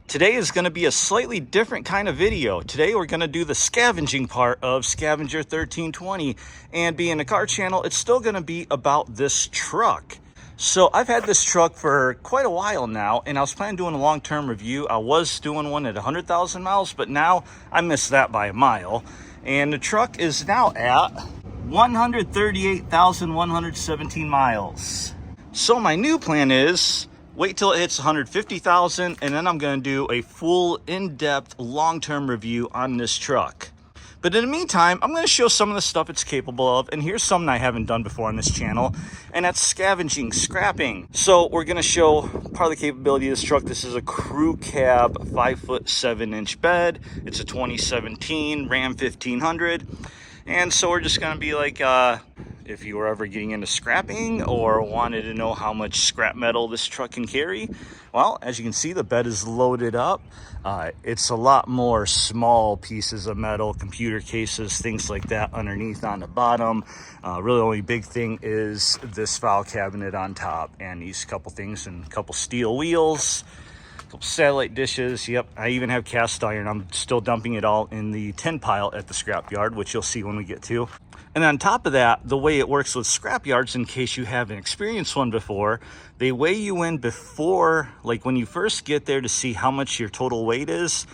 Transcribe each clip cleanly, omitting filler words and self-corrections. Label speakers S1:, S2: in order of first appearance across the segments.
S1: Today is going to be a slightly different kind of video. Today we're going to do the scavenging part of Scavenger 1320, and being a car channel, it's still going to be about this truck. So I've had this truck for quite a while now, and I was planning on doing a long-term review. I was doing one at 100,000 miles, but now I missed that by a mile. And the truck is now at 138,117 miles. So my new plan is wait till it hits 150,000, and then I'm going to do a full in-depth long-term review on this truck. But in the meantime, I'm going to show some of the stuff it's capable of, and here's something I haven't done before on this channel, and that's scavenging, scrapping. So we're going to show part of the capability of this truck. This is a crew cab 5'7" 7" bed. It's a 2017 Ram 1500, and so we're just going to be like, if you were ever getting into scrapping or wanted to know how much scrap metal this truck can carry, well, as you can see, the bed is loaded up. It's a lot more small pieces of metal, computer cases, things like that underneath on the bottom. Really the only big thing is this file cabinet on top and these couple things and a couple steel wheels, a couple satellite dishes. Yep, I even have cast iron. I'm still dumping it all in the tin pile at the scrapyard, which you'll see when we get to. And on top of that, the way it works with scrapyards, in case you haven't experienced one before, they weigh you in before, like when you first get there to see how much your total weight is.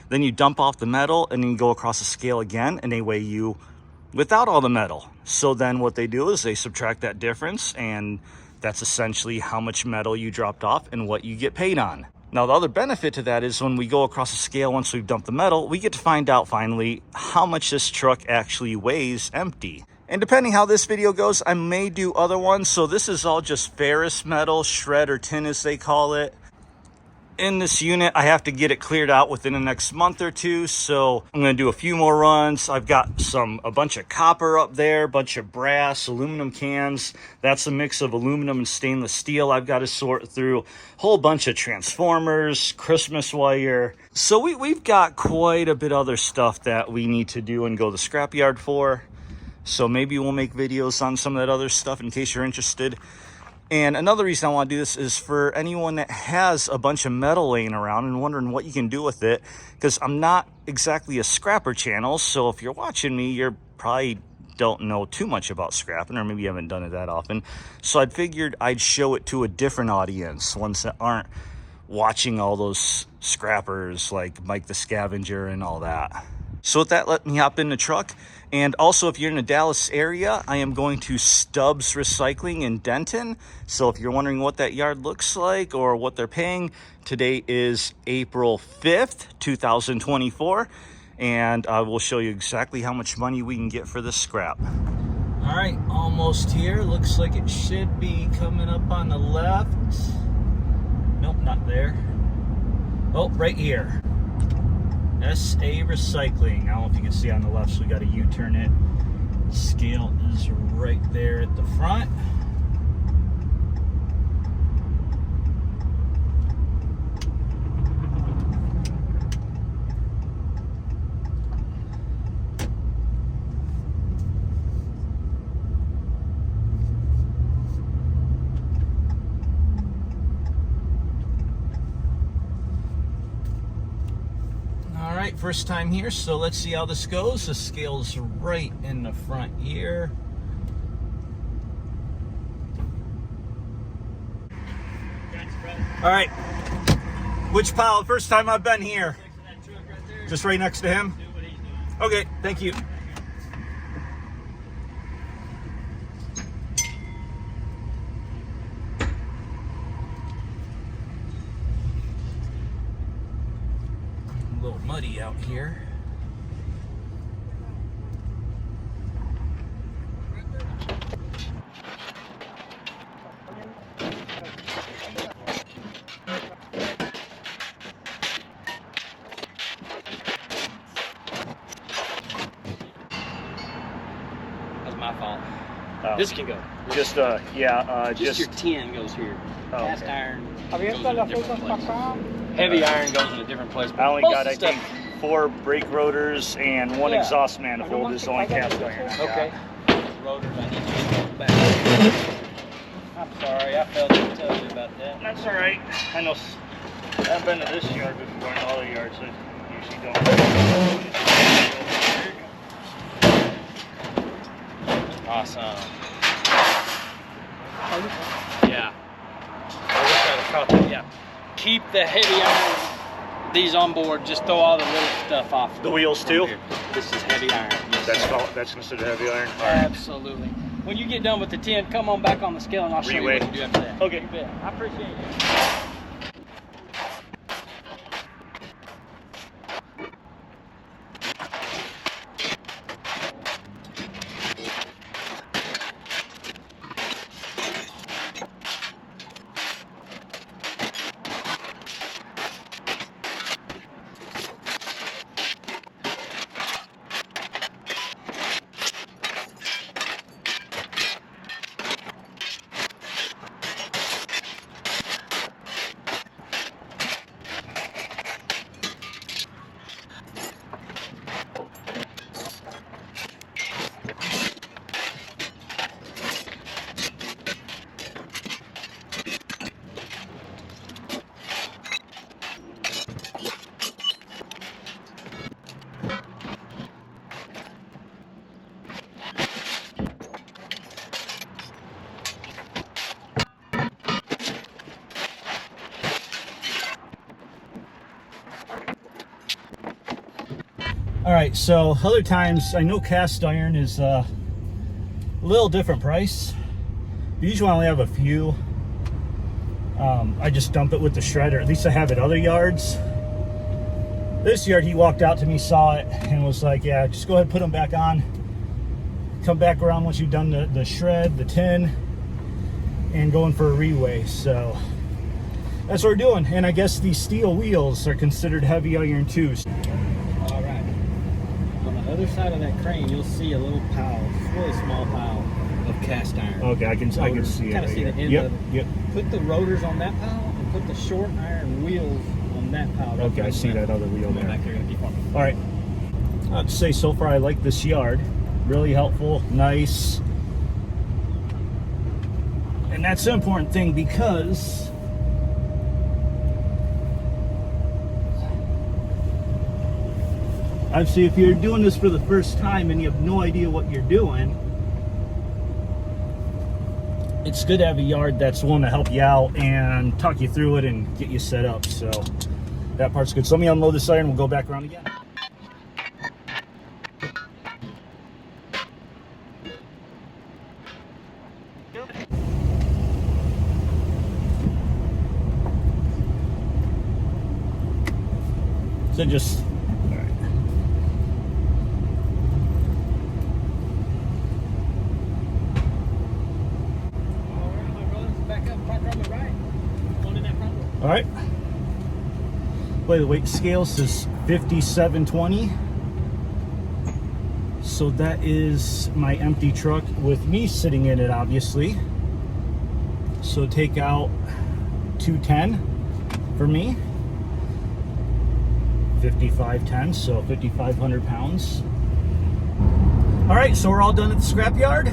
S1: Then you dump off the metal and then you go across the scale again and they weigh you without all the metal. So then what they do is they subtract that difference, and that's essentially how much metal you dropped off and what you get paid on. Now, the other benefit to that is when we go across the scale, once we've dumped the metal, we get to find out finally how much this truck actually weighs empty. And depending how this video goes, I may do other ones. So this is all just ferrous metal, shred or tin as they call it. In this unit, I have to get it cleared out within the next month or two, so I'm going to do a few more runs. I've got a bunch of copper up there, a bunch of brass, aluminum cans. That's a mix of aluminum and stainless steel I've got to sort through. A whole bunch of transformers, Christmas wire. So we've got quite a bit of other stuff that we need to do and go to the scrapyard for. So maybe we'll make videos on some of that other stuff in case you're interested. And another reason I want to do this is for anyone that has a bunch of metal laying around and wondering what you can do with it, because I'm not exactly a scrapper channel. So if you're watching me, you're probably don't know too much about scrapping, or maybe you haven't done it that often. So I'd figured I'd show it to a different audience, ones that aren't watching all those scrappers like Mike the Scavenger and all that. So with that, let me hop in the truck. And also, if you're in the Dallas area, I am going to Stubbs Recycling in Denton. So if you're wondering what that yard looks like or what they're paying, today is April 5th, 2024. And I will show you exactly how much money we can get for this scrap. All right, almost here. Looks like it should be coming up on the left. Nope, not there. Oh, right here. SA Recycling. I don't know if you can see on the left, so we got to U-turn it. Scale is right there at the front. All right, first time here, so let's see how this goes. The scale's right in the front here. All right, which pile? First time I've been here. Just right next to him? Okay, thank you. A little muddy out here.
S2: That's my fault.
S1: Oh.
S2: This can go.
S1: Just yeah,
S2: just your tin goes here.
S1: Oh,
S2: Cast
S1: okay.
S2: iron goes in a different place. Heavy iron goes in a different place.
S1: I only got, I think, 4 brake rotors and 1 exhaust manifold is the only cast iron.
S2: Okay. Rotors, I need to get back. I'm sorry, I felt to tell you about that.
S1: That's all right. I know haven't been to this yard before, and all the yards I usually don't.
S2: Awesome. Yeah. I wish I'd have caught that. Yeah. Keep the heavy iron, these on board. Just throw all the little stuff off.
S1: The wheels too?
S2: Here. This is heavy iron. Yes,
S1: That's considered heavy iron?
S2: Absolutely. When you get done with the 10, come on back on the scale and I'll show you what to do after that.
S1: Okay.
S2: You bet. I appreciate it.
S1: All right, so other times, I know cast iron is a little different price. Usually I only have a few. I just dump it with the shredder. At least I have it other yards. This yard, he walked out to me, saw it, and was like, yeah, just go ahead and put them back on. Come back around once you've done the shred, the tin, and going for a reweigh. So that's what we're doing. And I guess these steel wheels are considered heavy iron too.
S2: All right. On the other side of that crane, you'll see a little pile, really small pile of cast iron.
S1: Okay, I can see it.
S2: Kind of see the end of it.
S1: Yep.
S2: Put the rotors on that pile and put the short iron wheels on that pile. Right.
S1: Okay, I see that other wheel there.
S2: Back there, gonna keep on.
S1: All right. I'd say so far I like this yard. Really helpful, nice. And that's the important thing, because obviously if you're doing this for the first time and you have no idea what you're doing, it's good to have a yard that's willing to help you out and talk you through it and get you set up. So that part's good. So let me unload this iron and we'll go back around again. So just, all right. All right. Play the weight scale says 5720. So that is my empty truck with me sitting in it, obviously. So take out 210 for me. 5510, so 5,500 pounds. All right, so we're all done at the scrapyard,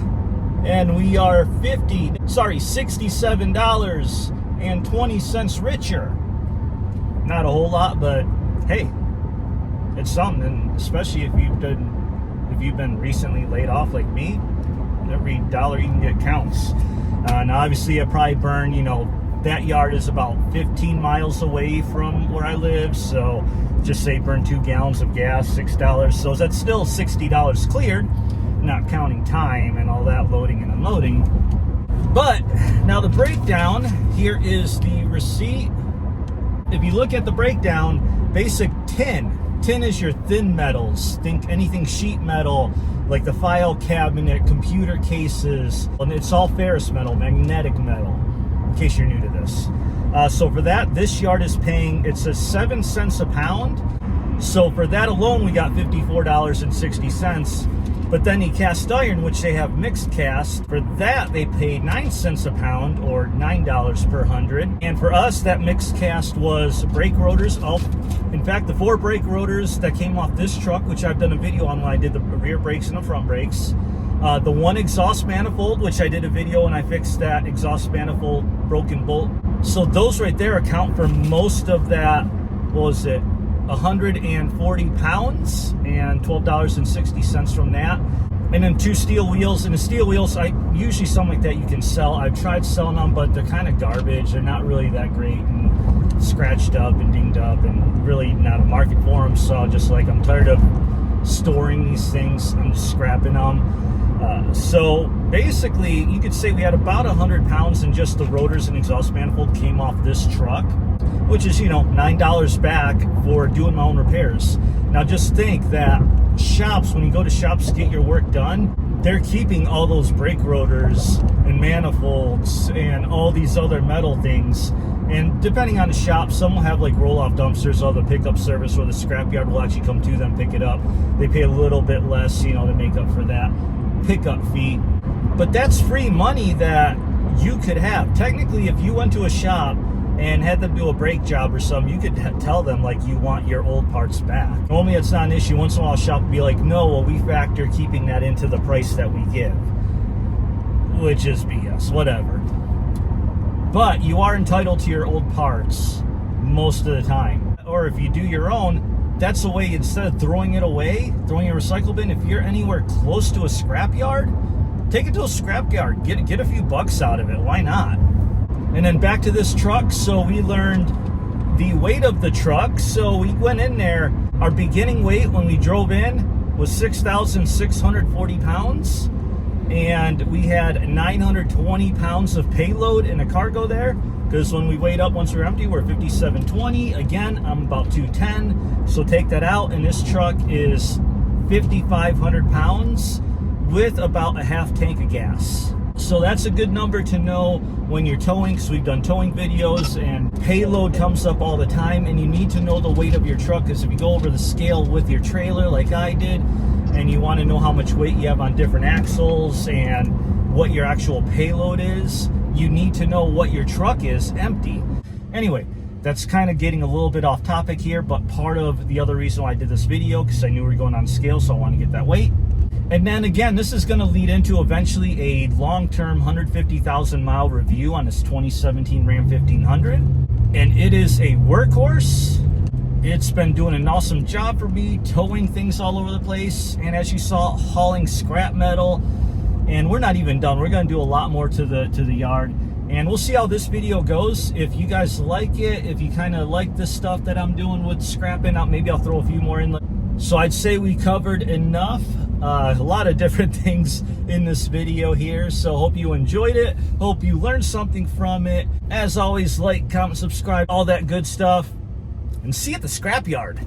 S1: and we are $67.20 richer. Not a whole lot, but hey, it's something. And especially if you've been recently laid off like me, every dollar you can get counts. And obviously I probably burn, that yard is about 15 miles away from where I live, so just say burn 2 gallons of gas, $6. So that's still $60 cleared, not counting time and all that loading and unloading. But now the breakdown, here is the receipt. If you look at the breakdown, basic tin is your thin metals. Think anything sheet metal, like the file cabinet, computer cases, and it's all ferrous metal, magnetic metal, in case you're new to this. So for that, this yard is paying, it says 7 cents a pound. So for that alone, we got $54.60. But then the cast iron, which they have mixed cast, for that they paid 9 cents a pound, or $9 per 100. And for us, that mixed cast was brake rotors. In fact, the 4 brake rotors that came off this truck, which I've done a video on when I did the rear brakes and the front brakes. The 1 exhaust manifold, which I did a video and I fixed that exhaust manifold broken bolt So those right there account for most of that, what was it, 140 pounds and $12.60 from that. And then 2 steel wheels. And the steel wheels, usually something like that you can sell. I've tried selling them, but they're kind of garbage. They're not really that great and scratched up and dinged up and really not a market for them. So I'm tired of storing these things. I'm just scrapping them. So basically, you could say we had about 100 pounds in just the rotors and exhaust manifold came off this truck, which is, $9 back for doing my own repairs. Now just think that shops, when you go to shops to get your work done, they're keeping all those brake rotors and manifolds and all these other metal things. And depending on the shop, some will have like roll-off dumpsters or the pickup service where the scrapyard will actually come to them, pick it up. They pay a little bit less, to make up for that pickup fee. But that's free money that you could have. Technically, if you went to a shop and had them do a brake job or something, you could tell them like you want your old parts back. Normally it's not an issue. Once in a while a shop would be like, no, well, we factor keeping that into the price that we give, which is BS, whatever. But you are entitled to your old parts most of the time. Or if you do your own, that's the way, instead of throwing it away, throwing it in a recycle bin, if you're anywhere close to a scrapyard, take it to a scrapyard, get a few bucks out of it, why not? And then back to this truck, so we learned the weight of the truck. So we went in there, our beginning weight when we drove in was 6,640 pounds. And we had 920 pounds of payload in a cargo there. Because when we weighed up, once we were empty, we're 5,720. Again, I'm about 210. So take that out, and this truck is 5,500 pounds with about a half tank of gas. So that's a good number to know when you're towing, because we've done towing videos and payload comes up all the time, and you need to know the weight of your truck, because if you go over the scale with your trailer like I did, and you want to know how much weight you have on different axles and what your actual payload is, you need to know what your truck is empty. Anyway, that's kind of getting a little bit off topic here, but part of the other reason why I did this video, because I knew we were going on scale, so I want to get that weight. And then again, this is going to lead into eventually a long-term 150,000 mile review on this 2017 Ram 1500. And it is a workhorse. It's been doing an awesome job for me, towing things all over the place. And as you saw, hauling scrap metal. And we're not even done. We're going to do a lot more to the yard. And we'll see how this video goes. If you guys like it, if you kind of like this stuff that I'm doing with scrapping out, maybe I'll throw a few more in. So I'd say we covered enough. A lot of different things in this video here, so hope you enjoyed it, hope you learned something from it. As always, like, comment, subscribe, all that good stuff, and see you at the scrapyard.